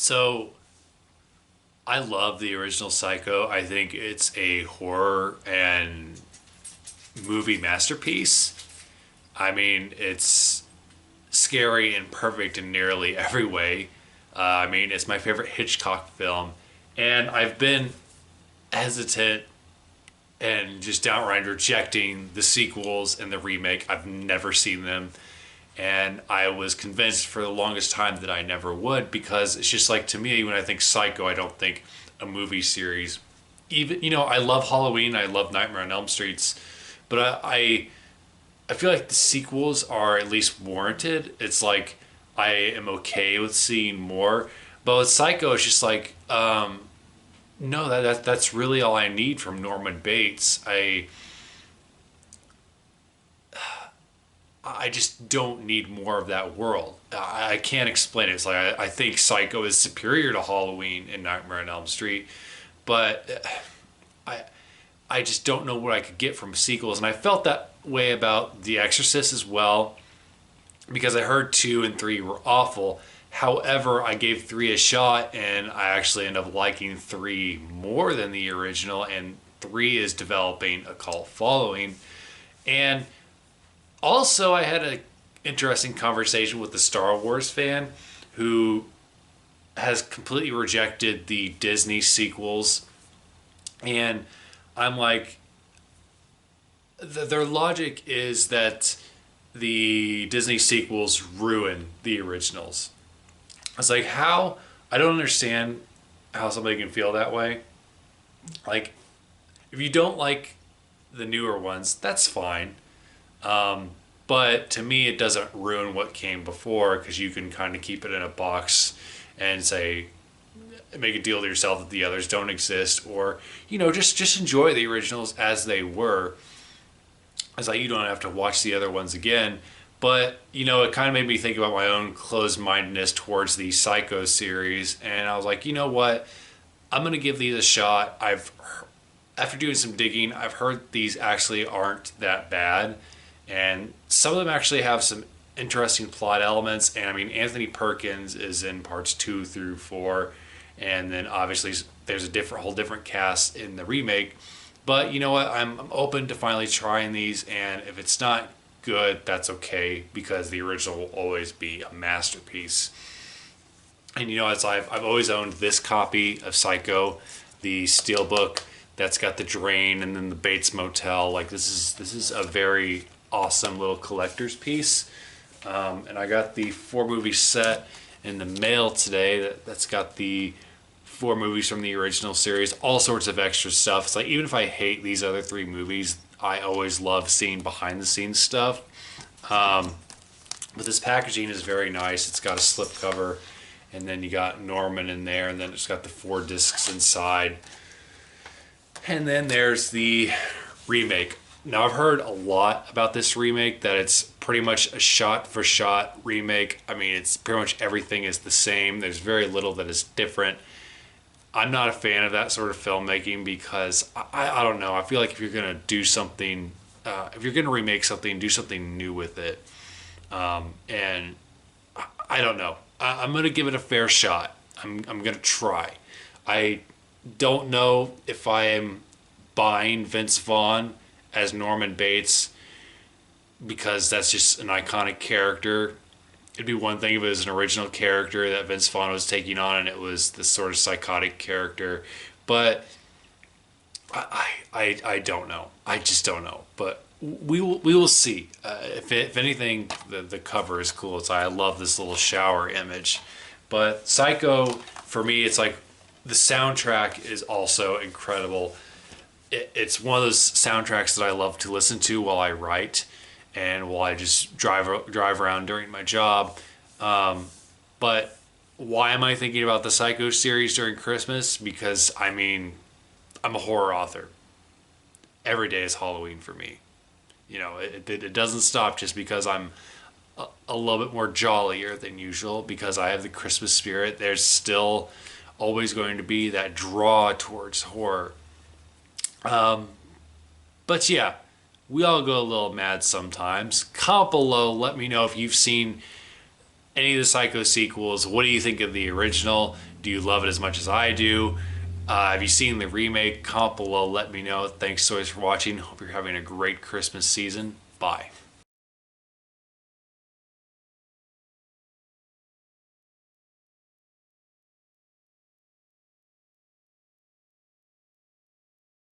So I love the original Psycho. I think it's a horror and movie masterpiece. I mean, it's scary and perfect in nearly every way. I mean, it's my favorite Hitchcock film, and I've been hesitant and just outright rejecting the sequels and the remake. I've never seen them, and I was convinced for the longest time that I never would because it's just like to me when I think Psycho, I don't think a movie series. Even I love Halloween, I love Nightmare on Elm Streets, but I feel like the sequels are at least warranted. It's like I am okay with seeing more, but with Psycho, it's just like no, that's really all I need from Norman Bates. I just don't need more of that world. I can't explain it. It's like I think Psycho is superior to Halloween and Nightmare on Elm Street, but I I just don't know what I could get from sequels, and I felt that way about The Exorcist as well because I heard two and three were awful. However, I gave three a shot, and I actually ended up liking three more than the original, and three is developing a cult following. And also, I had an interesting conversation with the Star Wars fan who has completely rejected the Disney sequels. And I'm like, their logic is that the Disney sequels ruin the originals. I was like, how? I don't understand how somebody can feel that way. Like, if you don't like the newer ones, that's fine. But to me, it doesn't ruin what came before because you can kind of keep it in a box and say, make a deal to yourself that the others don't exist, or just enjoy the originals as they were. It's like you don't have to watch the other ones again. But it kind of made me think about my own closed-mindedness towards the Psycho series, and I was like, you know what? I'm gonna give these a shot. After doing some digging, I've heard these actually aren't that bad, and some of them actually have some interesting plot elements. And I mean, Anthony Perkins is in parts 2 through 4, and then obviously there's a whole different cast in the remake. But you know what? I'm open to finally trying these, and if it's not good, that's okay because the original will always be a masterpiece. And as I've always owned this copy of Psycho, the steelbook that's got the drain and then the Bates Motel. Like this is a very awesome little collector's piece. And I got the 4 movie set in the mail today. That's got the 4 movies from the original series, all sorts of extra stuff. It's like even if I hate these other 3 movies, I always love seeing behind the scenes stuff. But this packaging is very nice. It's got a slipcover, and then you got Norman in there, and then it's got the 4 discs inside. And then there's the remake. Now I've heard a lot about this remake, that it's pretty much a shot for shot remake. I mean, it's pretty much everything is the same. There's very little that is different. I'm not a fan of that sort of filmmaking because I don't know. I feel like if you're gonna do something, if you're gonna remake something, do something new with it. And I don't know. I'm gonna give it a fair shot. I'm gonna try. I don't know if I am buying Vince Vaughn as Norman Bates because that's just an iconic character. It'd be one thing if it was an original character that Vince Vaughn was taking on and it was this sort of psychotic character. But I don't know. I just don't know. But we will see. If anything, the cover is cool. I love this little shower image. But Psycho, for me, it's like the soundtrack is also incredible. It's one of those soundtracks that I love to listen to while I write and while I just drive around during my job. But why am I thinking about the Psycho series during Christmas? Because I mean, I'm a horror author. Every day is Halloween for me. It doesn't stop just because I'm a little bit more jollier than usual because I have the Christmas spirit. There's still always going to be that draw towards horror. But yeah, we all go a little mad sometimes. Comment below, let me know if you've seen any of the Psycho sequels. What do you think of the original? Do you love it as much as I do? Have you seen the remake? Comment below, let me know. Thanks so much for watching. Hope you're having a great Christmas season. Bye.